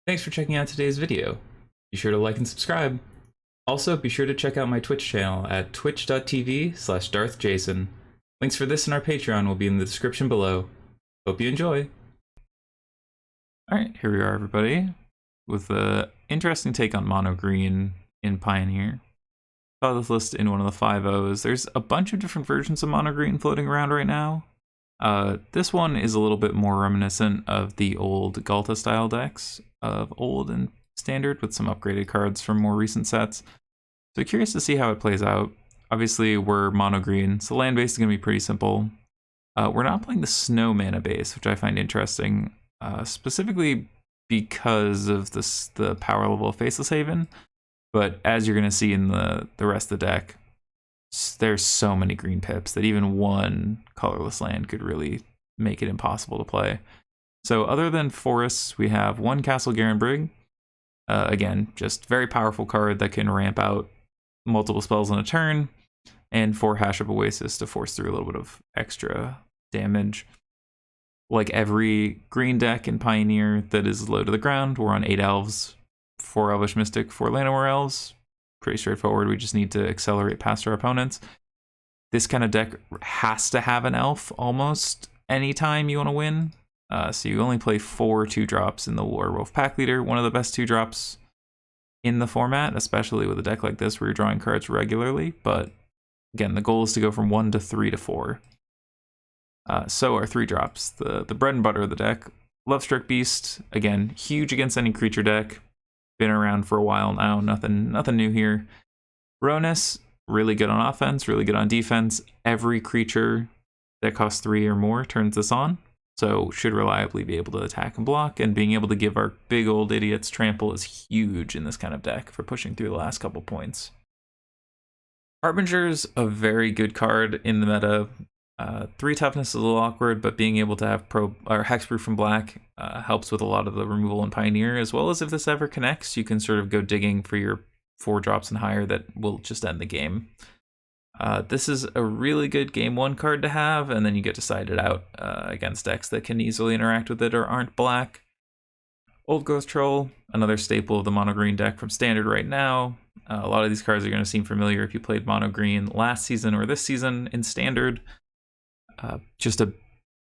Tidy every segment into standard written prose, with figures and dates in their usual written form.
Thanks for checking out today's video. Be sure to like and subscribe. Also, be sure to check out my Twitch channel at twitch.tv/darthjacen. Links for this and our Patreon will be in the description below. Hope you enjoy. Alright, here we are everybody, with an interesting take on Mono Green in Pioneer. Saw this list in one of the 5.0s. There's a bunch of different versions of Mono Green floating around right now. This one is a little bit more reminiscent of the old Ghalta style decks of old and standard with some upgraded cards from more recent sets. So curious to see how it plays out. Obviously we're mono green, so land base is going to be pretty simple. We're not playing the snow mana base, which I find interesting, specifically because of the power level of Faceless Haven. But as you're going to see in the rest of the deck, there's so many green pips that even one colorless land could really make it impossible to play. So other than forests, we have one Castle Garenbrig. Again, just very powerful card that can ramp out multiple spells in a turn, and 4 Hash of Oasis to force through a little bit of extra damage. Like every green deck in Pioneer that is low to the ground, we're on 8 elves, 4 Elvish Mystic, 4 Llanowar elves. Pretty straightforward. We just need to accelerate past our opponents. This kind of deck has to have an elf almost anytime you want to win. So you only play 4 2-drops in the Werewolf Pack Leader, one of the best 2-drops in the format, especially with a deck like this where you're drawing cards regularly. But again, the goal is to go from 1 to 3 to 4. So our 3-drops, the bread and butter of the deck. Lovestruck Beast, again, huge against any creature deck. Been around for a while now, nothing new here. Ronus, really good on offense, really good on defense. Every creature that costs 3 or more turns this on, so should reliably be able to attack and block, and being able to give our big old idiots trample is huge in this kind of deck for pushing through the last couple points. Harbinger's a very good card in the meta. 3 toughness is a little awkward, but being able to have hexproof from black helps with a lot of the removal in Pioneer, as well as if this ever connects, you can sort of go digging for your 4 drops and higher that will just end the game. This is a really good game 1 card to have, and then you get to side it out against decks that can easily interact with it or aren't black. Old Growth Troll, another staple of the mono green deck from standard right now. A lot of these cards are going to seem familiar if you played mono green last season or this season in standard. Just a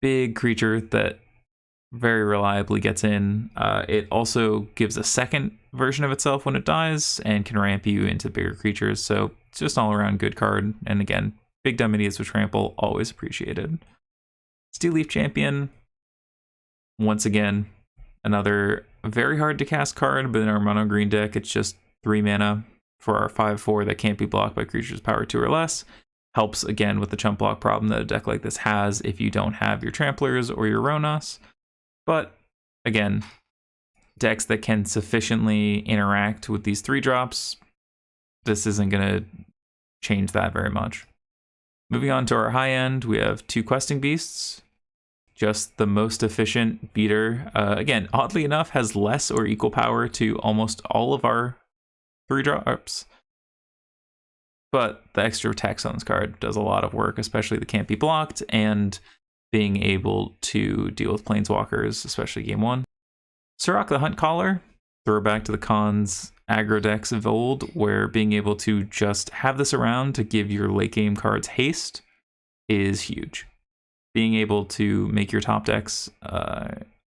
big creature that very reliably gets in. It also gives a second version of itself when it dies and can ramp you into bigger creatures, so it's just all around good card. And again, big dumb idiots with trample, always appreciated. Steel Leaf Champion, once again, another very hard to cast card, but in our mono green deck, it's just 3 mana for our 5/4 that can't be blocked by creatures power 2 or less. Helps again with the chump block problem that a deck like this has if you don't have your Tramplers or your Ronas. But again, decks that can sufficiently interact with these 3-drops, this isn't going to change that very much. Moving on to our high end, we have 2 Questing Beasts. Just the most efficient beater. Again, oddly enough, has less or equal power to almost all of our 3-drops. But the extra text on this card does a lot of work, especially the can't be blocked, and being able to deal with planeswalkers, especially game 1. Surrak the Hunt Caller, throwback to the Khans aggro decks of old, where being able to just have this around to give your late game cards haste is huge. Being able to make your top decks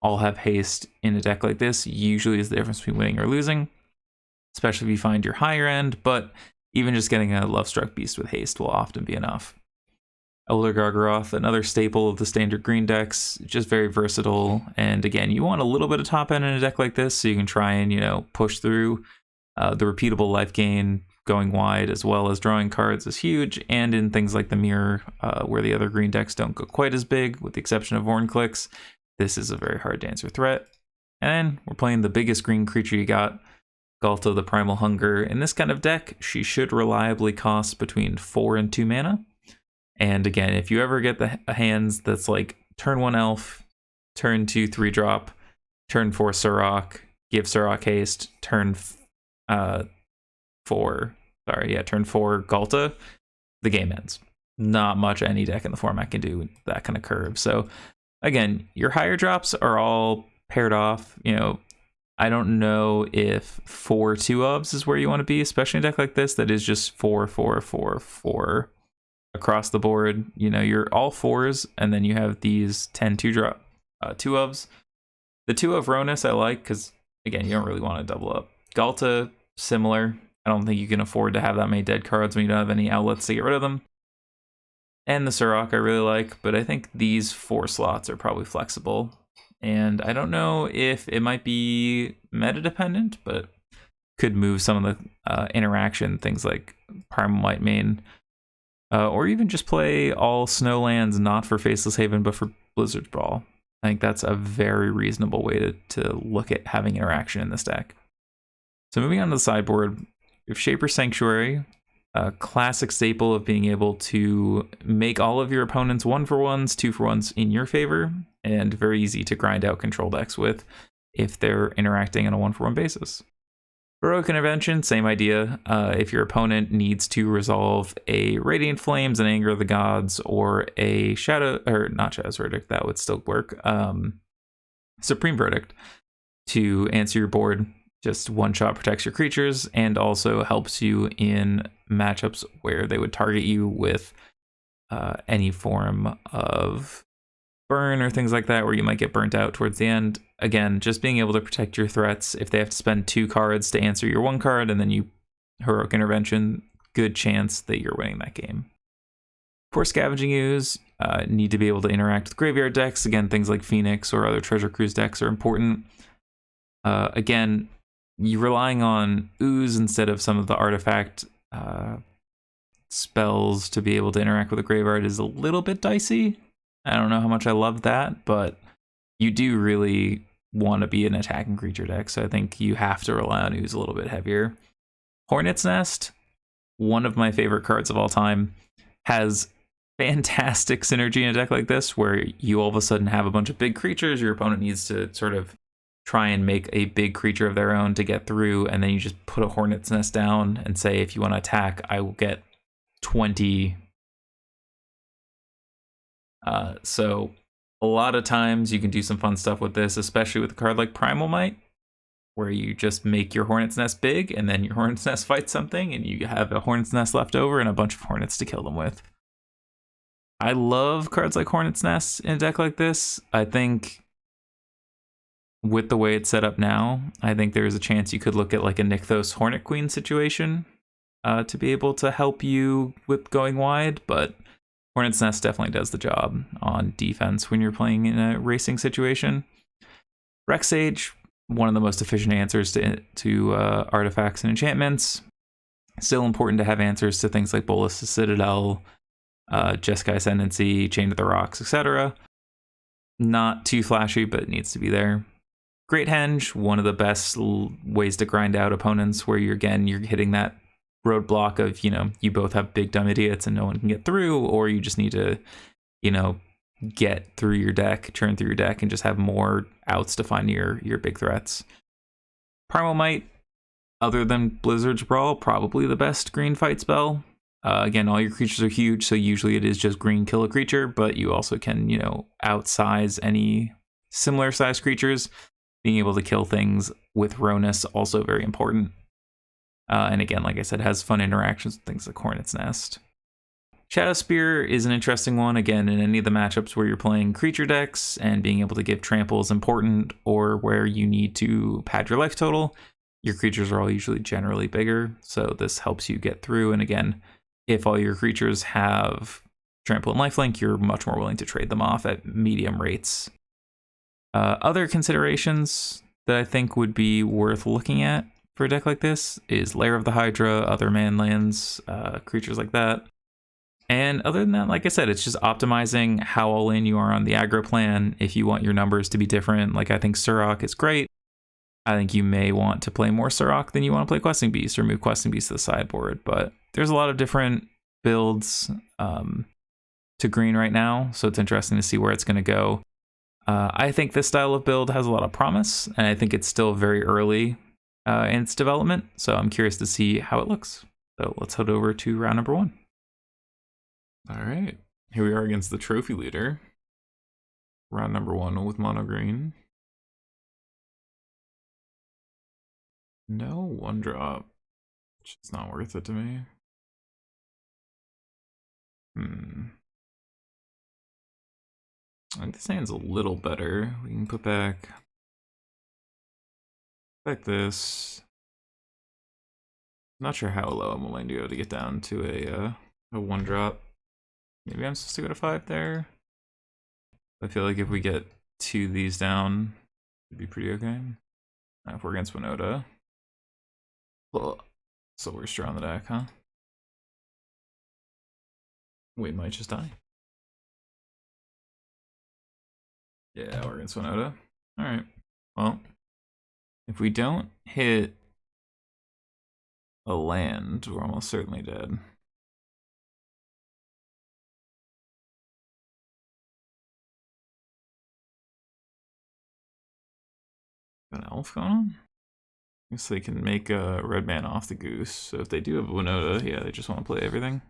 all have haste in a deck like this usually is the difference between winning or losing, especially if you find your higher end, but even just getting a Lovestruck Beast with haste will often be enough. Elder Gargaroth, another staple of the standard green decks, just very versatile. And again, you want a little bit of top end in a deck like this so you can try and, push through. The repeatable life gain going wide as well as drawing cards is huge. And in things like the Mirror, where the other green decks don't go quite as big, with the exception of Vorinclex, this is a very hard to answer threat. And then we're playing the biggest green creature you got, Ghalta the Primal Hunger. In this kind of deck, she should reliably cost between 4 and 2 mana. And again, if you ever get the hands that's like turn 1 elf, turn 2 3-drop, turn 4 Surrak, give Surrak haste, turn 4 Ghalta, the game ends. Not much any deck in the format can do with that kind of curve. So again, your higher drops are all paired off, I don't know if 4 2-ofs is where you want to be, especially in a deck like this that is just 4, 4, 4, 4 across the board. You know, you're all 4s, and then you have these 10 2-drop 2-ofs. The 2-of Ronus I like because, again, you don't really want to double up. Ghalta, similar. I don't think you can afford to have that many dead cards when you don't have any outlets to get rid of them. And the Surrak I really like, but I think these 4 slots are probably flexible. And I don't know if it might be meta dependent, but could move some of the interaction, things like Primal Might main, or even just play all snow lands, not for Faceless Haven, but for Blizzard's Brawl. I think that's a very reasonable way to look at having interaction in this deck. So moving on to the sideboard, we have Shaper Sanctuary, a classic staple of being able to make all of your opponents 1-for-1s, 2-for-1s in your favor, and very easy to grind out control decks with if they're interacting on a 1-for-1 basis. Heroic Intervention, same idea. If your opponent needs to resolve a Radiant Flames, an Anger of the Gods, or a Shadow, or not Shadow's Verdict, that would still work. Supreme Verdict to answer your board. Just one-shot protects your creatures and also helps you in matchups where they would target you with any form of burn or things like that, where you might get burnt out towards the end. Again, just being able to protect your threats. If they have to spend 2 cards to answer your 1 card and then you Heroic Intervention, good chance that you're winning that game. For Scavenging Ooze, need to be able to interact with graveyard decks. Again, things like Phoenix or other Treasure Cruise decks are important. Again, you're relying on Ooze instead of some of the artifact spells to be able to interact with a graveyard is a little bit dicey. I don't know how much I love that, but you do really want to be an attacking creature deck, so I think you have to rely on Ooze a little bit heavier. Hornet's Nest, one of my favorite cards of all time, has fantastic synergy in a deck like this, where you all of a sudden have a bunch of big creatures, your opponent needs to sort of try and make a big creature of their own to get through, and then you just put a Hornet's Nest down and say, if you want to attack, I will get 20. So a lot of times you can do some fun stuff with this, especially with a card like Primal Might, where you just make your Hornet's Nest big, and then your Hornet's Nest fights something, and you have a Hornet's Nest left over and a bunch of Hornets to kill them with. I love cards like Hornet's Nest in a deck like this. I think with the way it's set up now, I think there's a chance you could look at like a Nykthos Hornet Queen situation to be able to help you with going wide, but Hornet's Nest definitely does the job on defense when you're playing in a racing situation. Rex Sage, one of the most efficient answers to artifacts and enchantments. Still important to have answers to things like Bolus the Citadel, Jeskai Ascendancy, Chain of the Rocks, etc. Not too flashy, but it needs to be there. Great Henge, one of the best ways to grind out opponents, where you're hitting that roadblock of, you both have big dumb idiots and no one can get through, or you just need to, get through your deck, churn through your deck, and just have more outs to find your big threats. Primal Might, other than Blizzard's Brawl, probably the best green fight spell. Again, all your creatures are huge, so usually it is just green kill a creature, but you also can, outsize any similar sized creatures. Being able to kill things with Ronus, also very important. And again, like I said, has fun interactions with things like Hornet's Nest. Shadow Spear is an interesting one. Again, in any of the matchups where you're playing creature decks and being able to give trample is important, or where you need to pad your life total, your creatures are all usually generally bigger, so this helps you get through. And again, if all your creatures have trample and lifelink, you're much more willing to trade them off at medium rates. Other considerations that I think would be worth looking at for a deck like this is Lair of the Hydra, other man lands, creatures like that. And other than that, like I said, it's just optimizing how all in you are on the aggro plan. If you want your numbers to be different, like I think Surrak is great. I think you may want to play more Surrak than you want to play Questing Beast, or move Questing Beast to the sideboard. But there's a lot of different builds to green right now, so it's interesting to see where it's going to go. I think this style of build has a lot of promise, and I think it's still very early in its development, so I'm curious to see how it looks. So let's head over to round number 1. All right, here we are against the trophy leader. Round number 1 with Mono Green. No one drop. It's not worth it to me. I think this hand's a little better. We can put back this. Not sure how low I'm willing to go to get down to a one drop. Maybe I'm supposed to go to 5 there. I feel like if we get 2 of these down, it'd be pretty okay. If we're against Winoda. Well, so we're strong on the deck, huh? We might just die. Yeah, we're against Winoda. Alright. Well, if we don't hit a land, we're almost certainly dead. Got an elf going on? I guess they can make a red man off the goose. So if they do have Winoda, yeah, they just want to play everything.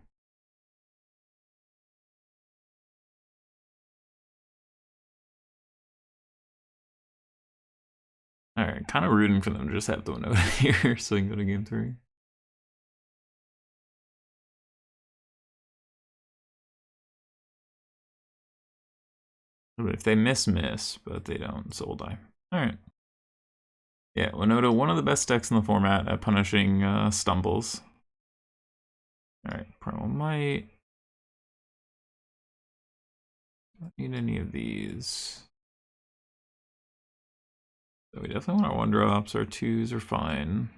Alright, kind of rooting for them to just have the Winoda here so we can go to game 3. But if they miss, but they don't, so we'll die. Alright. Yeah, Winoda, one of the best decks in the format at punishing stumbles. Alright, Primal Might. Don't need any of these. So we definitely want our 1-drops, our 2s are fine.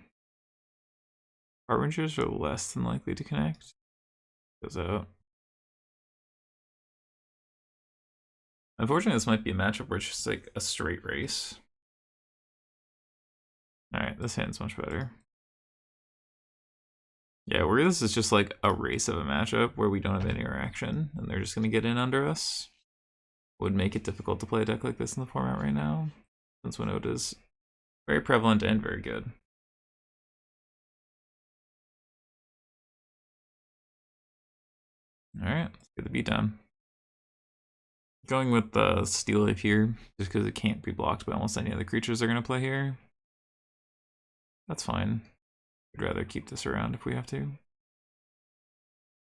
Harbingers are less than likely to connect. Goes out. Unfortunately, this might be a matchup where it's just like a straight race. Alright, this hand's much better. Yeah, where this is just like a race of a matchup where we don't have any interaction and they're just going to get in under us, would make it difficult to play a deck like this in the format right now, since Winoda is very prevalent and very good. Alright, let's get the beatdown. Going with the Steel Life here, just because it can't be blocked by almost any other creatures they're going to play here. That's fine. I'd rather keep this around if we have to.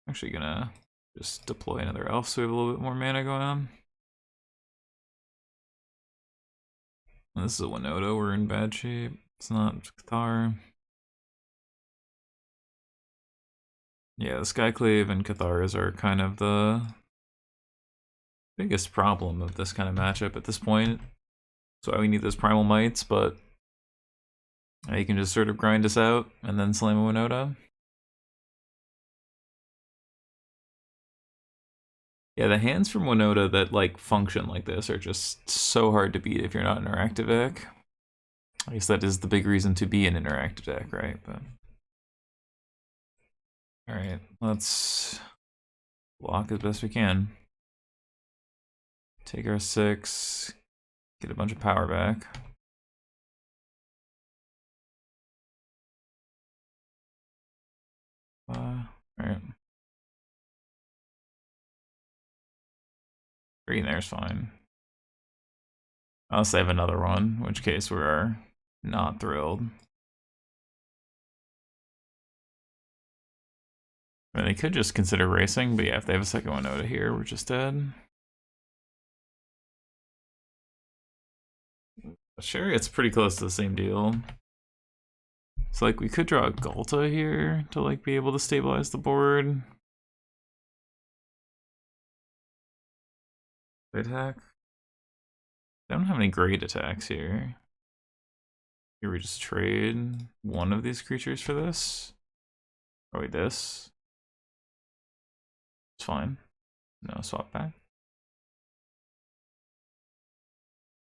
Actually gonna just deploy another elf so we have a little bit more mana going on. This is a Winoda, we're in bad shape. It's not Cathar. Yeah, the Skyclave and Cathars are kind of the biggest problem of this kind of matchup at this point. That's why we need those Primal Mights, but you can just sort of grind us out and then slam a Winoda. Yeah, the hands from Winoda that like function like this are just so hard to beat if you're not an interactive deck. I guess that is the big reason to be an interactive deck, right? But alright, let's block as best we can. Take our 6, get a bunch of power back. Alright. Green there's fine. I'll save another one, in which case we're not thrilled. I mean, they could just consider racing, but yeah, if they have a second Winoda here, we're just dead. Chariot's pretty close to the same deal. So like we could draw a Ghalta here to like be able to stabilize the board. Attack. I don't have any great attacks here. Here we just trade one of these creatures for this. Oh wait, this. It's fine. No, swap back.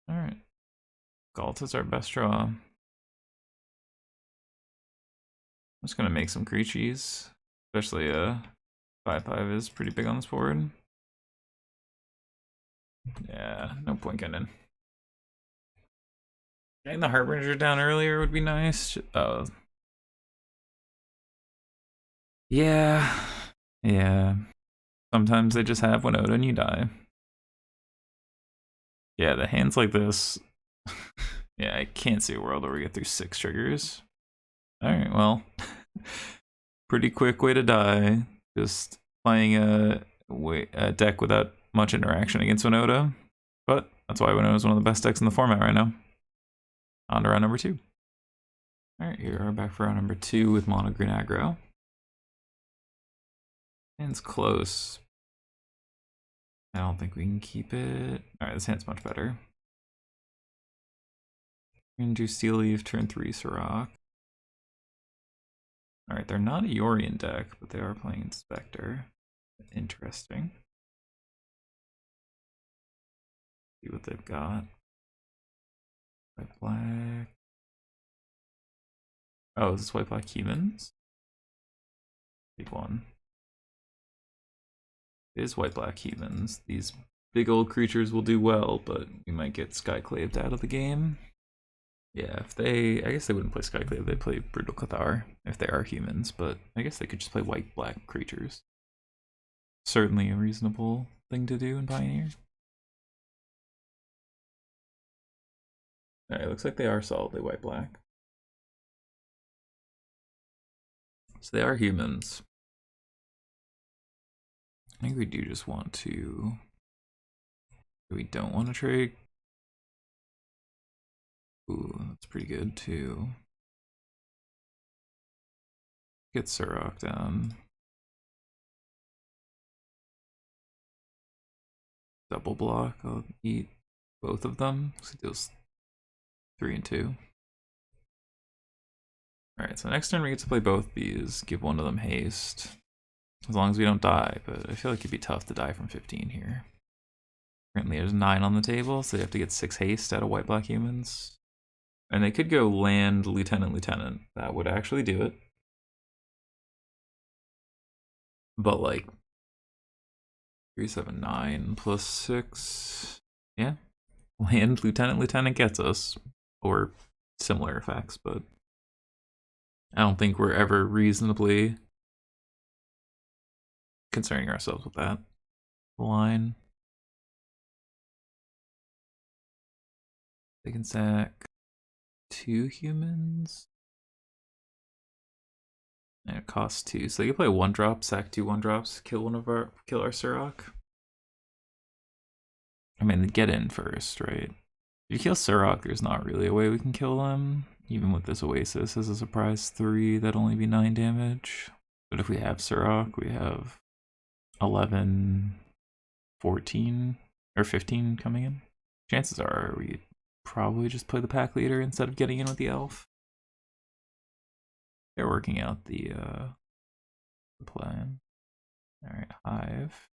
Alright. Ghalta's our best draw. I'm just gonna make some creaches. Especially 5/5 is pretty big on this board. Yeah, no point getting in. Getting the Harbinger down earlier would be nice. Yeah. Yeah. Sometimes they just have Winoda and you die. Yeah, the hands like this. Yeah, I can't see a world where we get through 6 triggers. Alright, well. Pretty quick way to die. Just playing a deck without much interaction against Winoda. But that's why Winoda is one of the best decks in the format right now. On to round number 2. Alright, here we are back for round number 2 with Mono Green Aggro. Hand's close. I don't think we can keep it. Alright, this hand's much better. We're gonna do Steel Leaf, turn 3 Sirach. Alright, they're not a Yorion deck, but they are playing Inspector. Interesting. See what they've got. White black. Oh, is this white black humans? Big one. It is white black humans. These big old creatures will do well, but we might get Skyclaved out of the game. Yeah, if they, I guess they wouldn't play Skyclave, they'd play Brutal Cathar if they are humans, but I guess they could just play white black creatures. Certainly a reasonable thing to do in Pioneer. Alright, looks like they are solidly white black. So they are humans. I think we do just want to. We don't want to trade. Ooh, that's pretty good too. Get Sirach down. Double block. I'll eat both of them. So it deals 3 and 2. Alright, so next turn we get to play both these. Give one of them haste. As long as we don't die, but I feel like it'd be tough to die from 15 here. Currently there's 9 on the table, so they have to get 6 haste out of white black humans. And they could go land Lieutenant Lieutenant. That would actually do it. But like 3, 7, 9 plus 6. Yeah. Land Lieutenant Lieutenant gets us. Or similar effects, but I don't think we're ever reasonably concerning ourselves with that line. They can sack 2 humans. And it costs 2. So they can play 1-drop, sack 2 1-drops, kill our Sirach. I mean, get in first, right? If you kill Sirach, there's not really a way we can kill them. Even with this Oasis as a surprise 3, that'd only be 9 damage. But if we have Sirach, we have 11, 14, or 15 coming in. Chances are we probably just play the pack leader instead of getting in with the elf. They're working out the plan. Alright, Hive.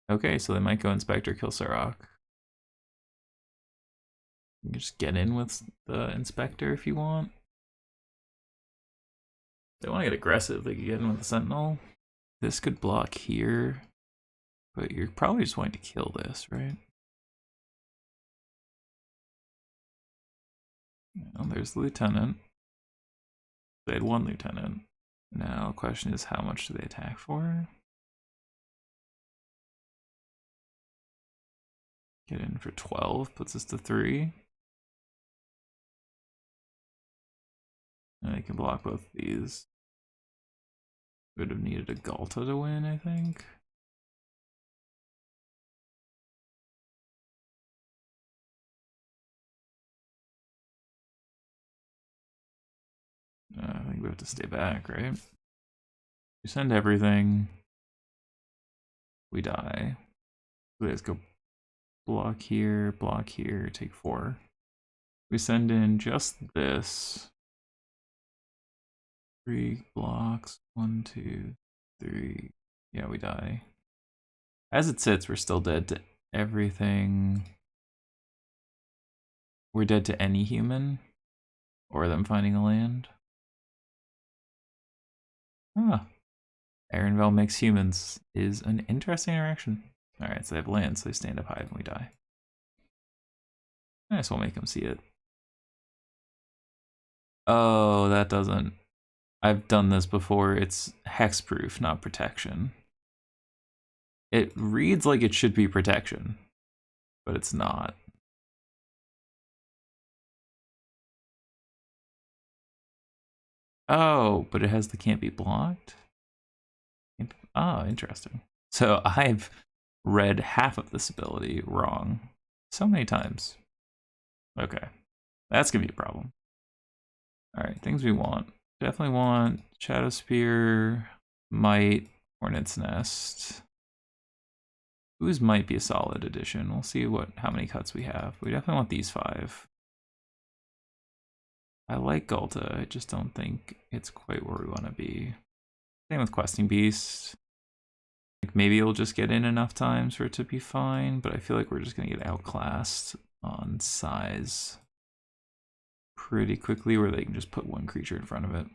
Okay, so they might go Inspector, kill Sirach. You can just get in with the Inspector if you want. If they want to get aggressive, they can get in with the Sentinel. This could block here, but you're probably just wanting to kill this, right? Well, there's the Lieutenant. They had 1 Lieutenant. Now the question is, how much do they attack for? Get in for 12, puts us to 3. And they can block both of these. Would have needed a Ghalta to win, I think. I think we have to stay back, right? We send everything. We die. Let's go block here, take 4. We send in just this. 3 blocks. 1, 2, 3. Yeah, we die. As it sits, we're still dead to everything. We're dead to any human. Or them finding a land. Ah. Aaronvel makes humans is an interesting interaction. Alright, so they have land, so they stand up high and we die. I guess we'll make them see it. Oh, that doesn't. I've done this before. It's hexproof, not protection. It reads like it should be protection, but it's not. Oh, but it has the can't be blocked? Oh, interesting. So I've read half of this ability wrong so many times. Okay, that's gonna be a problem. All right, things we want. Definitely want Shadow Spear, Might, Hornet's Nest. Ooze might be a solid addition. We'll see how many cuts we have. We definitely want these 5. I like Ghalta, I just don't think it's quite where we want to be. Same with Questing Beast. Like maybe it'll just get in enough times for it to be fine, but I feel like we're just gonna get outclassed on size pretty quickly where they can just put one creature in front of it.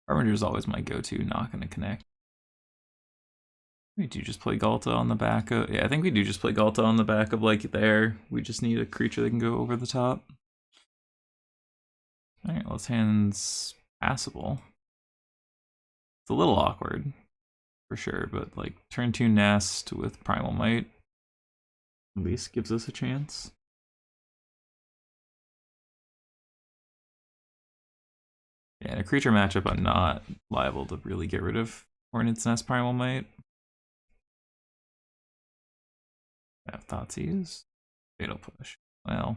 Harbinger is always my go-to, not gonna connect. We do just play Ghalta on the back of... Yeah, I think we do just play Ghalta on the back of, like, there. We just need a creature that can go over the top. Alright, let's hand's passable. It's a little awkward, for sure, but, like, turn 2 Nest with Primal Might at least gives us a chance. Yeah, in a creature matchup, I'm not liable to really get rid of Hornet's Nest Primal Might. I have Thoughtseize. Fatal Push. Well.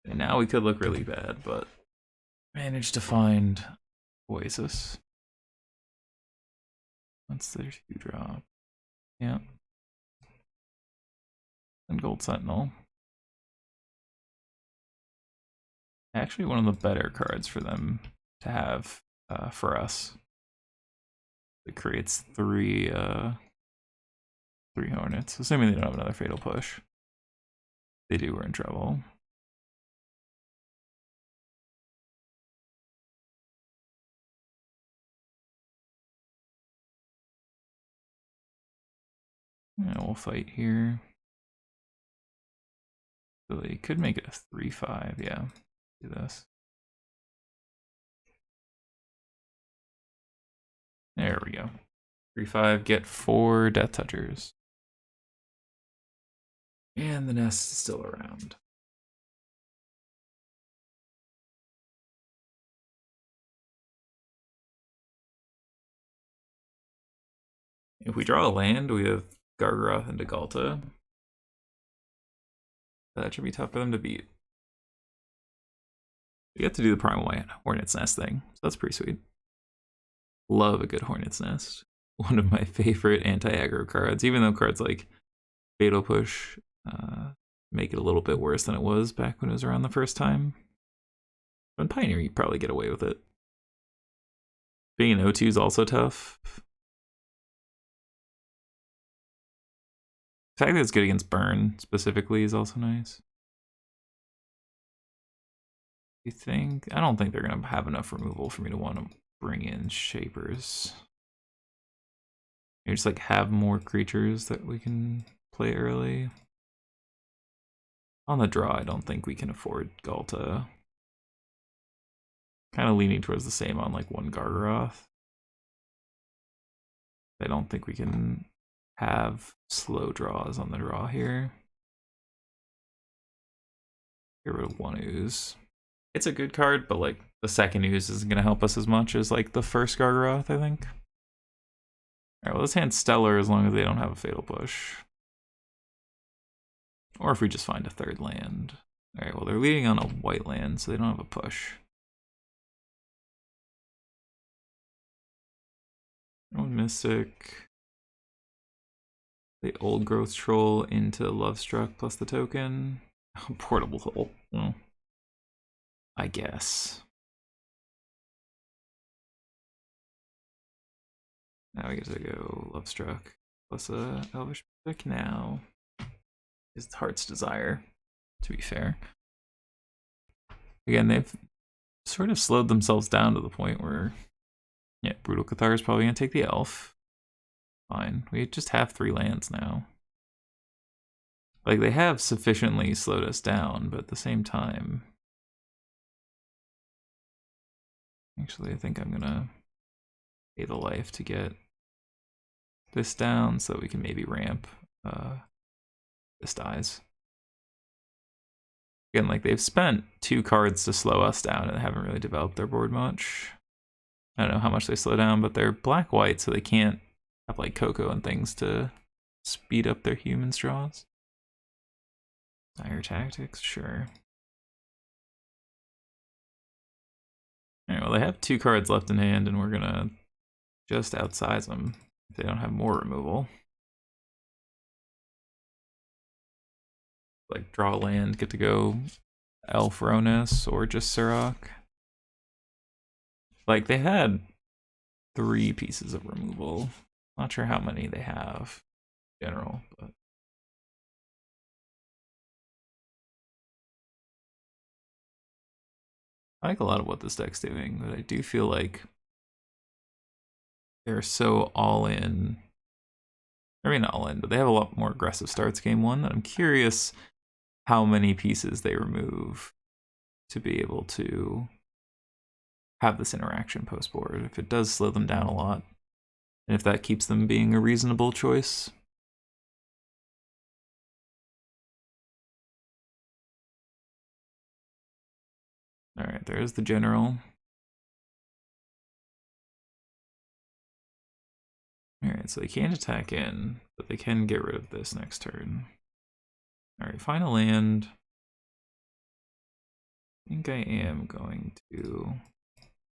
And now we could look really bad, but managed to find Oasis. What's their 2-drop? Yeah. And Gold Sentinel. Actually, one of the better cards for them to have for us. It creates 3 Hornets, assuming they don't have another Fatal Push. If they do, we're in trouble. Yeah, we'll fight here. So they could make it a 3/5, yeah. Do this. There we go. 3/5, get 4 Death Touchers. And the nest is still around. If we draw a land, we have Gargaroth and Ghalta. That should be tough for them to beat. You have to do the Primal Hornet's Nest thing, so that's pretty sweet. Love a good Hornet's Nest. One of my favorite anti-aggro cards, even though cards like Fatal Push make it a little bit worse than it was back when it was around the first time. But in Pioneer, you probably get away with it. Being an O2 is also tough. The fact that it's good against burn specifically is also nice. You think? I don't think they're gonna have enough removal for me to want to bring in Shapers. You just like have more creatures that we can play early. On the draw, I don't think we can afford Ghalta. Kind of leaning towards the same on like one Gargaroth. I don't think we can have slow draws on the draw here. Get rid of 1 Ooze. It's a good card, but like the second Ooze isn't going to help us as much as like the first Gargaroth, I think. Alright, well, let's hand Stellar as long as they don't have a Fatal Push. Or if we just find a 3rd land. Alright, well, they're leading on a white land, so they don't have a push. One Mystic. The Old Growth Troll into Lovestruck plus the token. Portable Hole. Well, I guess. Now we get to go Lovestruck plus a Elvish Mystic now. Is Heart's Desire, to be fair. Again, they've sort of slowed themselves down to the point where, yeah, Brutal Cathar is probably going to take the elf. Fine. We just have 3 lands now. Like, they have sufficiently slowed us down, but at the same time... Actually, I think I'm going to pay the life to get this down so that we can maybe ramp this dies. Again, like they've spent 2 cards to slow us down and haven't really developed their board much. I don't know how much they slow down, but they're black-white, so they can't have like Cocoa and things to speed up their humans' draws. Dire Tactics, sure. Alright, well they have 2 cards left in hand, and we're gonna just outsize them if they don't have more removal. Like draw land, get to go Elf Ronus or just Surok. Like they had 3 pieces of removal. Not sure how many they have in general, but I like a lot of what this deck's doing, but I do feel like they're so all in. I mean, not all in, but they have a lot more aggressive starts game 1 that I'm curious how many pieces they remove to be able to have this interaction post board. If it does slow them down a lot, and if that keeps them being a reasonable choice. Alright, there's the general. Alright, so they can't attack in, but they can get rid of this next turn. Alright, final land. I think I am going to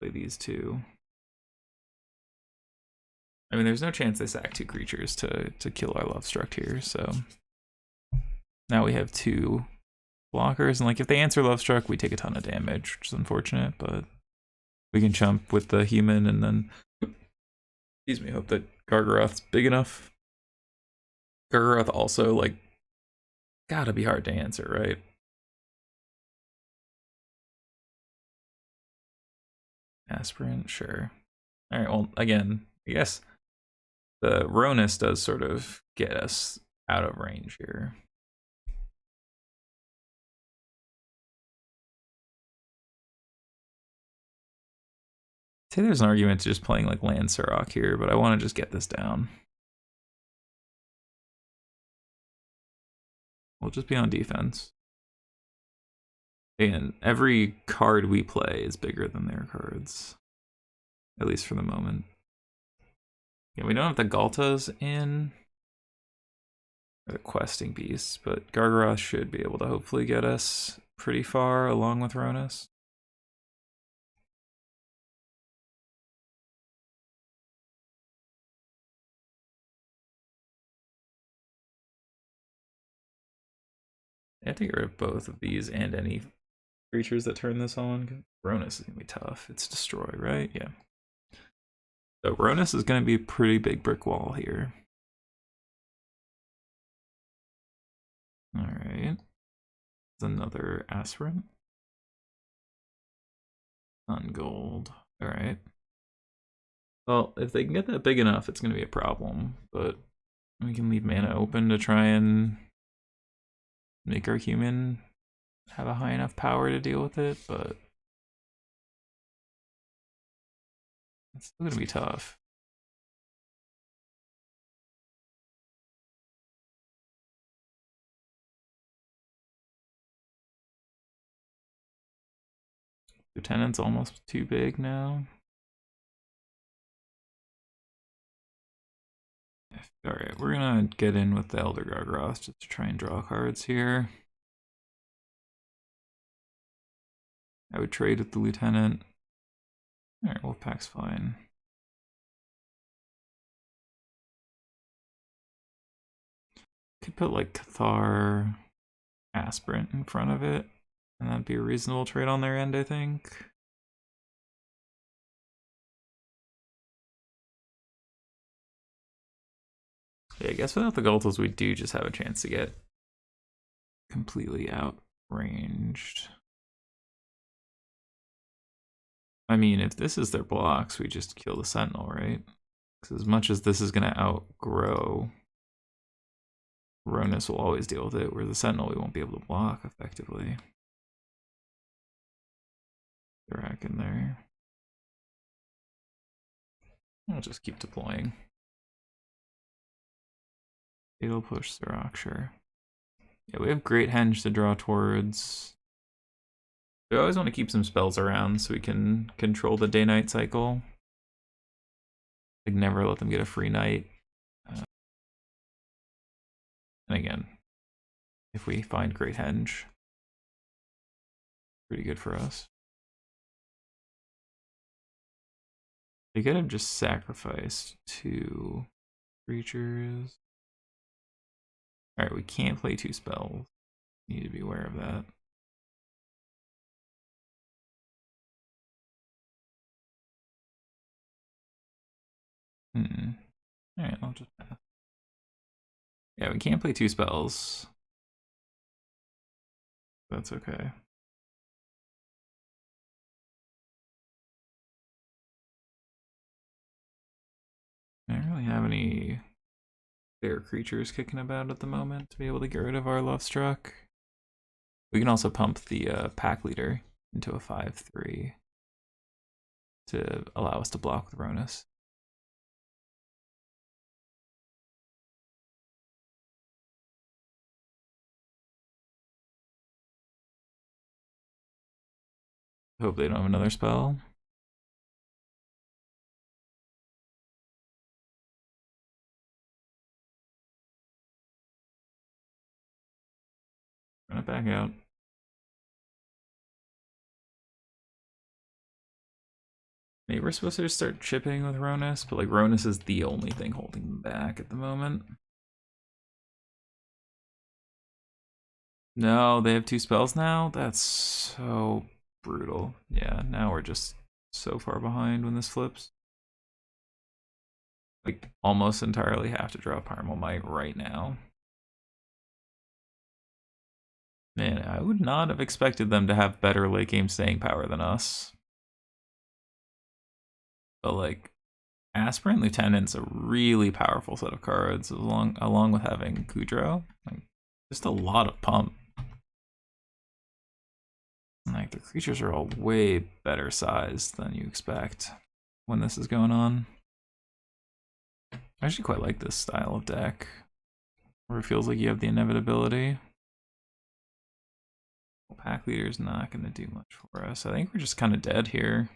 play these 2. I mean, there's no chance they sack 2 creatures to kill our Love Struck here, so now we have 2 blockers, and like if they answer Love Struck, we take a ton of damage, which is unfortunate, but we can chump with the human and then, excuse me, hope that Gargaroth's big enough. Gargaroth also, like, gotta be hard to answer, right? Aspirant, sure. Alright, well, again, I guess the Ronus does sort of get us out of range here. I'd say there's an argument to just playing like Land Surok here, but I want to just get this down. We'll just be on defense. And every card we play is bigger than their cards. At least for the moment. Yeah, we don't have the Ghaltas in. Or the questing beasts, but Gargaroth should be able to hopefully get us pretty far along with Ronus. I have to get rid of both of these and any creatures that turn this on. Ronus is gonna be tough. It's destroy, right? Yeah. So Ronus is gonna be a pretty big brick wall here. Alright. Another aspirant. On gold. Alright. Well, if they can get that big enough, it's gonna be a problem, but we can leave mana open to try and make our human have a high enough power to deal with it, but it's still gonna be tough. Lieutenant's almost too big now. Alright, we're gonna get in with the Elder Gargaroth just to try and draw cards here. I would trade with the Lieutenant. Alright, Wolfpack's fine. Could put like Cathar Aspirant in front of it, and that'd be a reasonable trade on their end, I think. Yeah, I guess without the Ghaltas, we do just have a chance to get completely outranged. I mean, if this is their blocks, we just kill the Sentinel, right? Because as much as this is going to outgrow, Ronus will always deal with it, where the Sentinel we won't be able to block effectively. Rack in there. I'll just keep deploying. It'll push the rock, sure. Yeah, we have Great Henge to draw towards. We always want to keep some spells around so we can control the day-night cycle. Like, never let them get a free night. And again, if we find Great Henge, pretty good for us. They could have just sacrificed 2 creatures. Alright, we can't play 2 spells. Need to be aware of that. Alright, I'll just pass. Yeah, we can't play 2 spells. That's okay. I don't really have any fair creatures kicking about at the moment to be able to get rid of our Love Struck. We can also pump the pack leader into a 5/3 to allow us to block with Ronus. Hope they don't have another spell. Run it back out. Maybe we're supposed to just start chipping with Ronus, but like Ronus is the only thing holding them back at the moment. No, they have 2 spells now? That's so brutal. Yeah, now we're just so far behind when this flips. Like, almost entirely have to draw Parmalmite right now. Man, I would not have expected them to have better late game staying power than us. But like, Aspirant Lieutenant's a really powerful set of cards, along with having Kudro. Like, just a lot of pump. Like, the creatures are all way better sized than you expect when this is going on. I actually quite like this style of deck, where it feels like you have the inevitability. Well, Pack Leader's not going to do much for us. I think we're just kind of dead here.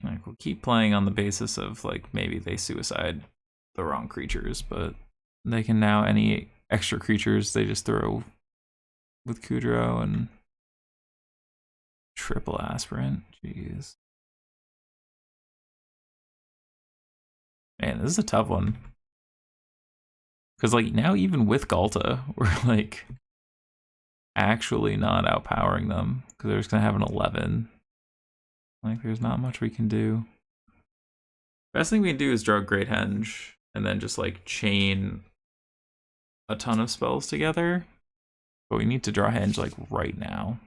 Like, we'll keep playing on the basis of, like, maybe they suicide the wrong creatures, but they can now, any extra creatures they just throw with Kudro and triple Aspirant. Jeez. Man, this is a tough one. Because, like, now even with Ghalta, we're, like, actually not outpowering them. Because they're just going to have an 11. Like, there's not much we can do. Best thing we can do is draw Great Henge, and then just, like, chain a ton of spells together. But we need to draw Henge, like, right now.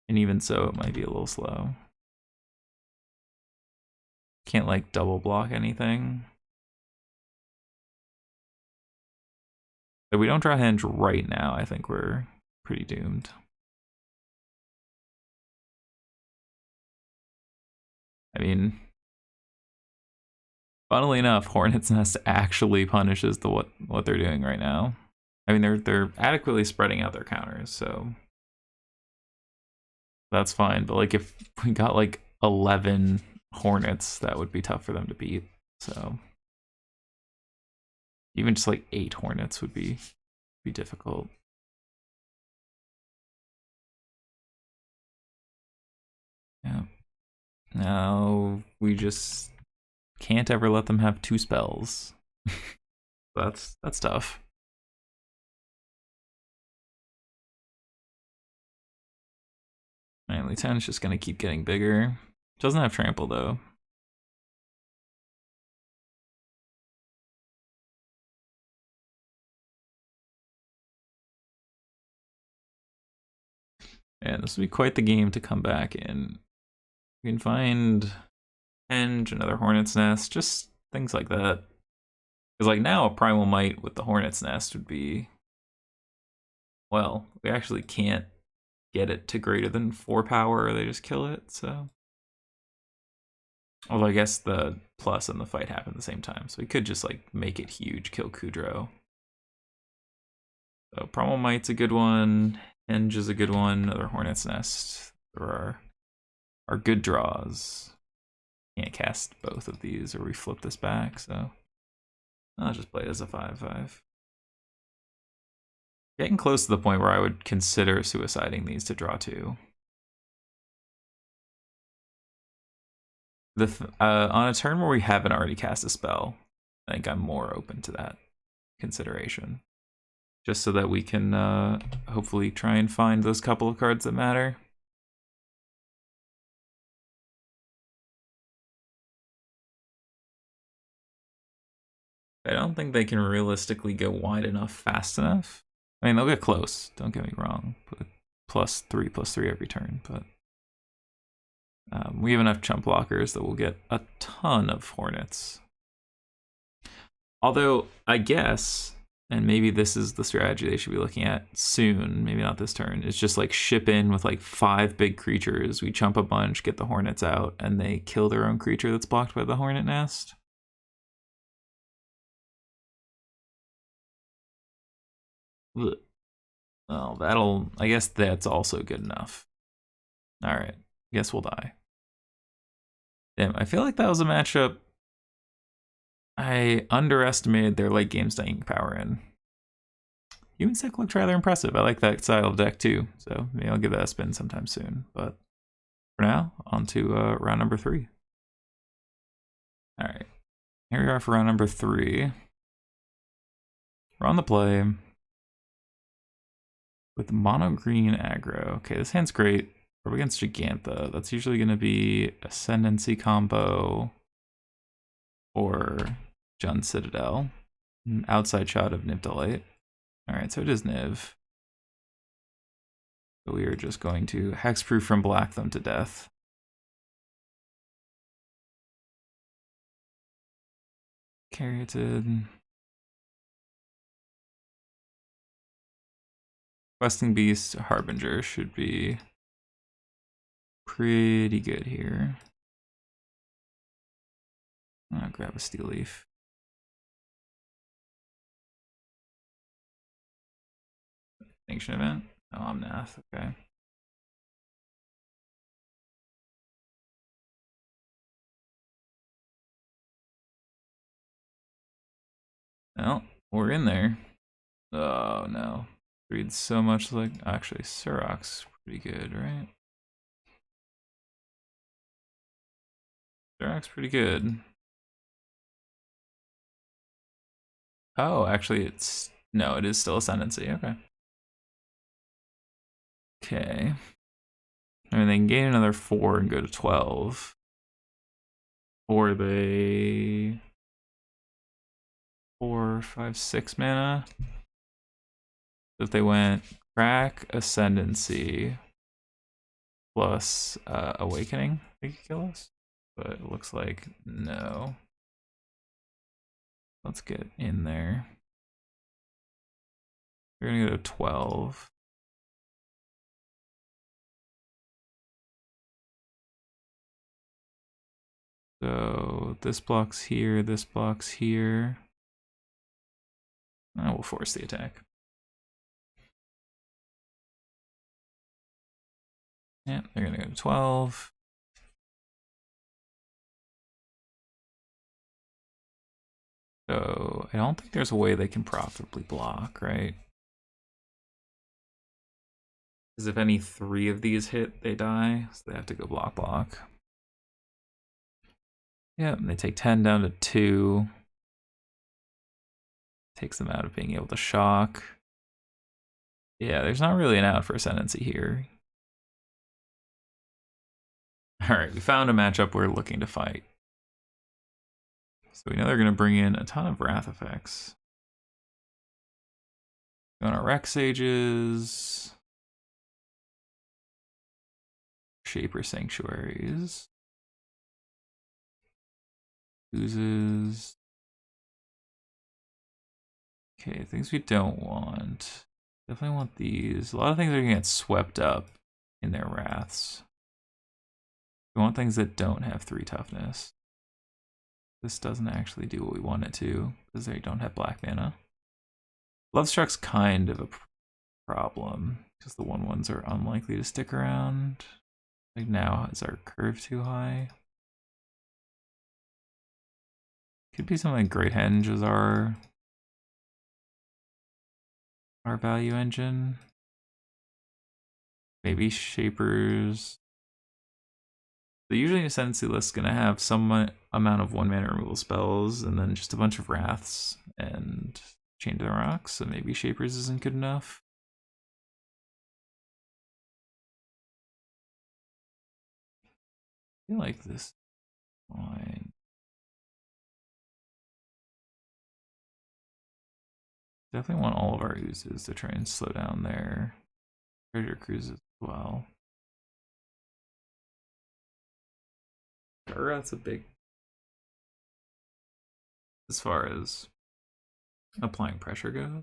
And even so, it might be a little slow. Can't, like, double block anything. If we don't draw Henge right now, I think we're pretty doomed. I mean, funnily enough, Hornet's Nest actually punishes what they're doing right now. I mean, they're adequately spreading out their counters, so that's fine. But like, if we got like 11 Hornets, that would be tough for them to beat. So even just like 8 Hornets would be difficult. Yeah. Now we just can't ever let them have 2 spells. That's tough. Alright, Lieutenant's just gonna keep getting bigger. Doesn't have trample though. And this would be quite the game to come back in. We can find Henge, another Hornet's Nest, just things like that. Because like now a Primal Might with the Hornet's Nest would be, well, we actually can't get it to greater than 4 power or they just kill it, so Although I guess the plus and the fight happen at the same time, so we could just like make it huge, kill Kudrow. So Primal Might's a good one. Henge is a good one. Another Hornet's Nest. There are good draws. Can't cast both of these, or we flip this back. So I'll just play it as a 5/5. Getting close to the point where I would consider suiciding these to draw 2. On a turn where we haven't already cast a spell, I think I'm more open to that consideration. Just so that we can hopefully try and find those couple of cards that matter. I don't think they can realistically go wide enough fast enough. I mean, they'll get close, don't get me wrong. But +3/+3 every turn, but we have enough chump blockers that we'll get a ton of Hornets. Although, I guess, and maybe this is the strategy they should be looking at soon, maybe not this turn, it's just like ship in with like 5 big creatures, we chump a bunch, get the Hornets out, and they kill their own creature that's blocked by the Hornet Nest. Well, I guess that's also good enough. Alright, guess we'll die. Damn, I feel like that was a matchup I underestimated their late game staying power in. Human Sick looked rather impressive. I like that style of deck too, so maybe I'll give that a spin sometime soon. But for now, on to round number 3. Alright, here we are for round number 3. We're on the play with Mono Green Aggro. Okay, this hand's great. We're against Ghalta. That's usually going to be Ascendancy combo or Jund Citadel. An outside shot of Nibdolite. Alright, so it is Niv. So we are just going to hexproof from black them to death. Caryatid. Questing Beast, Harbinger should be pretty good here. I'll grab a Steel Leaf. Extinction Event? Oh, Omnath, okay. Well, we're in there. Oh no. Reads so much like, actually, Surok's pretty good, right? Surok's pretty good. Oh, actually, no, it is still Ascendancy, okay. Okay. I mean, they can gain another 4 and go to 12. Or they 4, 5, 6 mana. If they went crack, Ascendancy, plus Awakening, they could kill us. But it looks like no. Let's get in there. We're gonna go to 12. So this blocks here, this blocks here. I will force the attack. Yeah, they're gonna go to 12. So I don't think there's a way they can profitably block, right? Because if any 3 of these hit, they die, so they have to go block. Yeah, they take 10 down to 2. Takes them out of being able to shock. Yeah, there's not really an out for Ascendancy here. Alright, we found a matchup we're looking to fight. So we know they're going to bring in a ton of Wrath effects. Going to Wreck Sages. Shaper Sanctuaries. Oozes. Okay, things we don't want. Definitely want these. A lot of things are going to get swept up in their Wraths. We want things that don't have 3 toughness. This doesn't actually do what we want it to, because they don't have black mana. Lovestruck's kind of a problem, because the 1/1s are unlikely to stick around. Like now, is our curve too high? Could be something like Great Henge as our value engine. Maybe Shapers. So usually Ascendancy list is going to have some amount of 1-mana removal spells, and then just a bunch of Wraths and Chain to the Rocks, so maybe Shapers isn't good enough. I feel like this line. Definitely want all of our oozes to try and slow down their treasure cruises as well. That's a big, as far as applying pressure goes.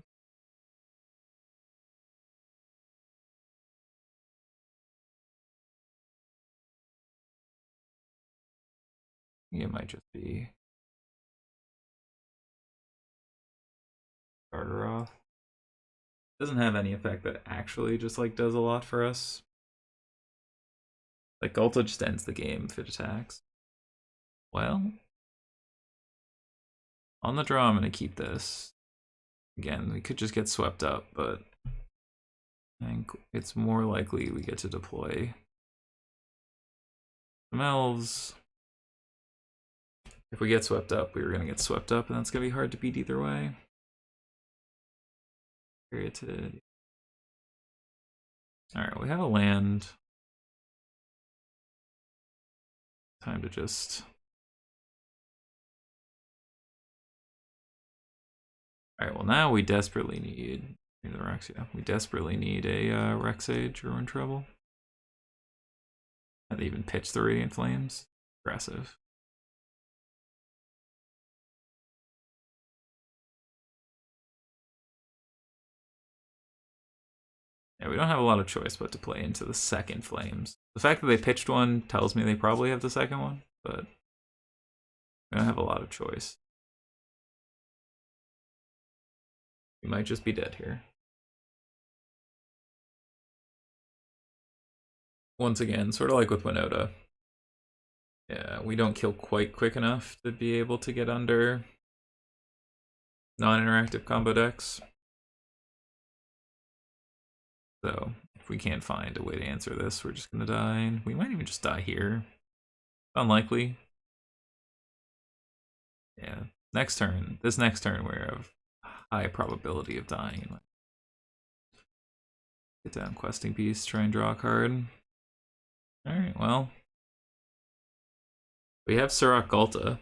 It might just be starter off. Doesn't have any effect that actually just like does a lot for us. Like Ghalta just ends the game if it attacks. Well, on the draw I'm gonna keep this. Again, we could just get swept up, but I think it's more likely we get to deploy some elves. If we get swept up, we were gonna get swept up, and that's gonna be hard to beat either way. Alright, we have a land. Time to just... Alright, well now we desperately need... The Rex, yeah. We desperately need a Rex Age or Ruin Trouble. And they even pitch the Radiant Flames. Aggressive. Yeah, we don't have a lot of choice but to play into the second Flames. The fact that they pitched one tells me they probably have the second one, but we don't have a lot of choice. We might just be dead here. Once again, sort of like with Winoda. Yeah, we don't kill quite quick enough to be able to get under non-interactive combo decks. So if we can't find a way to answer this, we're just gonna die. We might even just die here. Unlikely. Yeah. Next turn. This next turn we have high probability of dying. Get down questing piece, try and draw a card. Alright, well. We have Surrak Ghalta.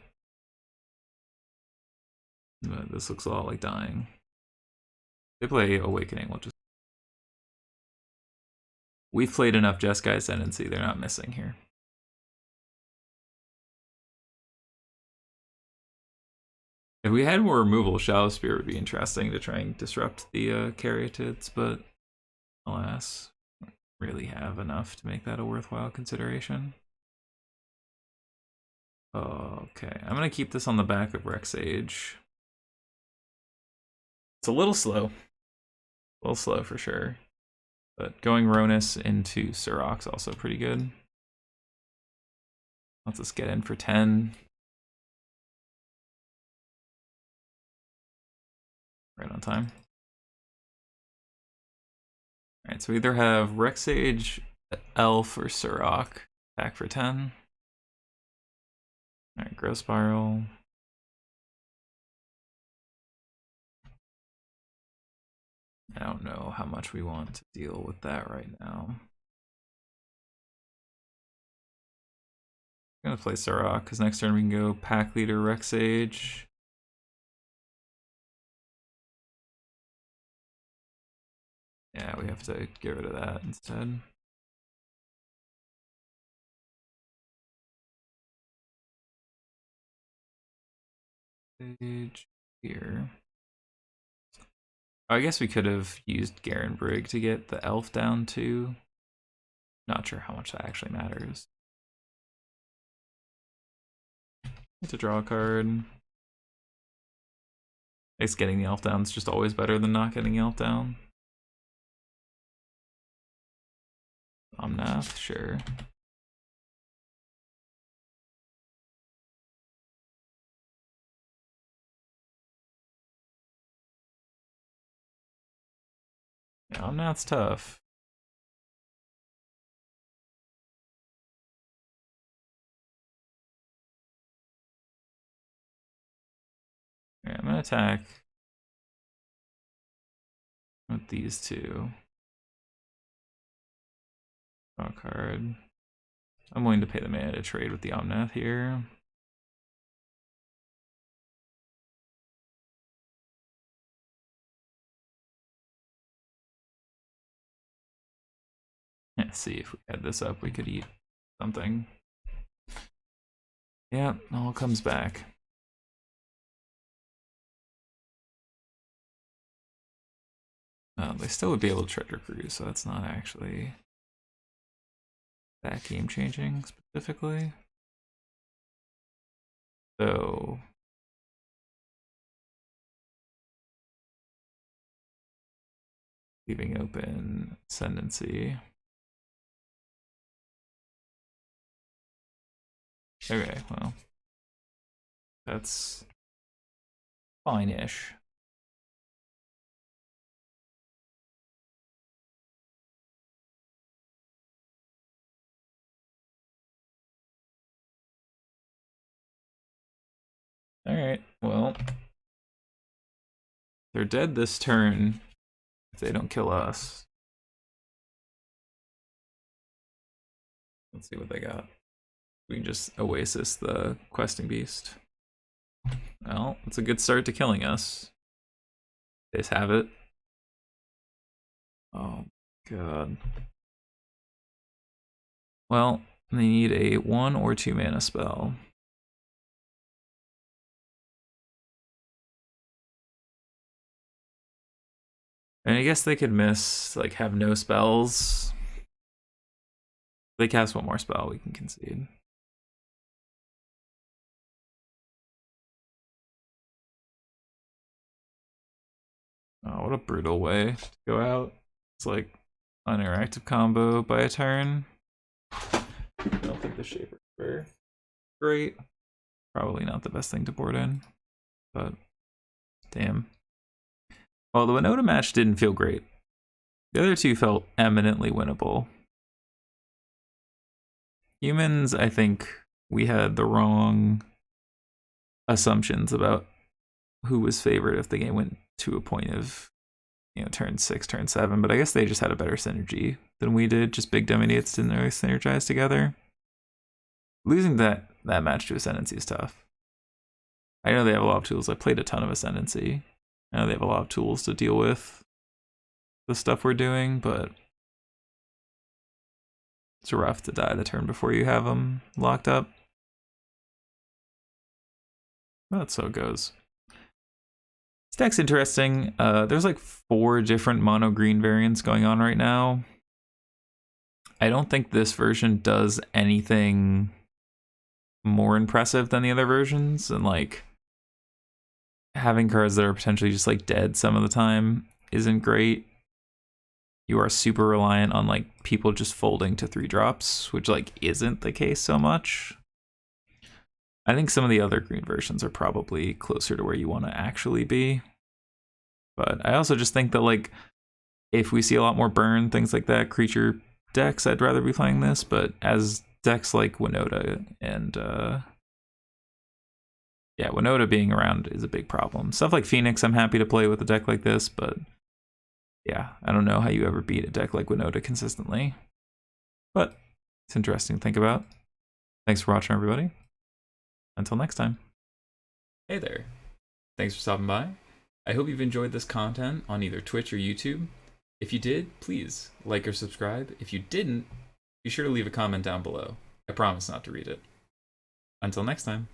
This looks a lot like dying. They play Awakening, we'll just... We've played enough Jeskai Ascendancy, they're not missing here. If we had more removal, Shallow Spear would be interesting to try and disrupt the Caryatids, but alas, don't really have enough to make that a worthwhile consideration. Okay, I'm gonna keep this on the back of Rex Age. It's a little slow for sure, but going Ronus into Surrak's also pretty good. Let's us get in for 10. Right on time. Alright, so we either have Rexage, Elf, or Surrak. Back for 10. Alright, Growth Spiral. I don't know how much we want to deal with that right now. I'm gonna play Surrak, because next turn we can go Pack Leader, Rexage. Yeah, we have to get rid of that instead. Page here. I guess we could have used Garen Brigg to get the elf down too. Not sure how much that actually matters. To draw a card. I guess getting the elf down is just always better than not getting the elf down. Omnath, sure. Yeah, Omnath's tough. Yeah, I'm gonna attack with these two. Draw a card. I'm willing to pay the mana to trade with the Omnath here. Yeah, see if we had this up, we could eat something. Yeah, all comes back. They still would be able to treasure cruise, so that's not actually that game changing specifically. So leaving open Ascendancy. Okay, well, that's fine-ish. Alright, well, they're dead this turn if they don't kill us. Let's see what they got. We can just Oasis the questing beast. Well, it's a good start to killing us. They just have it. Oh, God. Well, they need a 1 or 2 mana spell. And I guess they could miss, like, have no spells. If they cast one more spell, we can concede. Oh, what a brutal way to go out. It's like uninteractive combo by a turn. I don't think the Shaper's very great. Probably not the best thing to board in, but damn. Well, the Winoda match didn't feel great. The other two felt eminently winnable. Humans, I think we had the wrong assumptions about who was favored if the game went to a point of, you know, turn 6, turn 7, but I guess they just had a better synergy than we did. Just big dominates didn't really synergize together. Losing that match to Ascendancy is tough. I know they have a lot of tools. I played a ton of Ascendancy. I know they have a lot of tools to deal with the stuff we're doing, but it's rough to die the turn before you have them locked up. That's so it goes. This deck's interesting. There's like 4 different mono green variants going on right now. I don't think this version does anything more impressive than the other versions, and like having cards that are potentially just like dead some of the time isn't great. You are super reliant on like people just folding to 3-drops, which like isn't the case so much. I think some of the other green versions are probably closer to where you want to actually be. But I also just think that like if we see a lot more burn, things like that, creature decks, I'd rather be playing this. But as decks like Winoda and yeah, Winoda being around is a big problem. Stuff like Phoenix, I'm happy to play with a deck like this, but yeah, I don't know how you ever beat a deck like Winoda consistently. But it's interesting to think about. Thanks for watching, everybody. Until next time. Hey there. Thanks for stopping by. I hope you've enjoyed this content on either Twitch or YouTube. If you did, please like or subscribe. If you didn't, be sure to leave a comment down below. I promise not to read it. Until next time.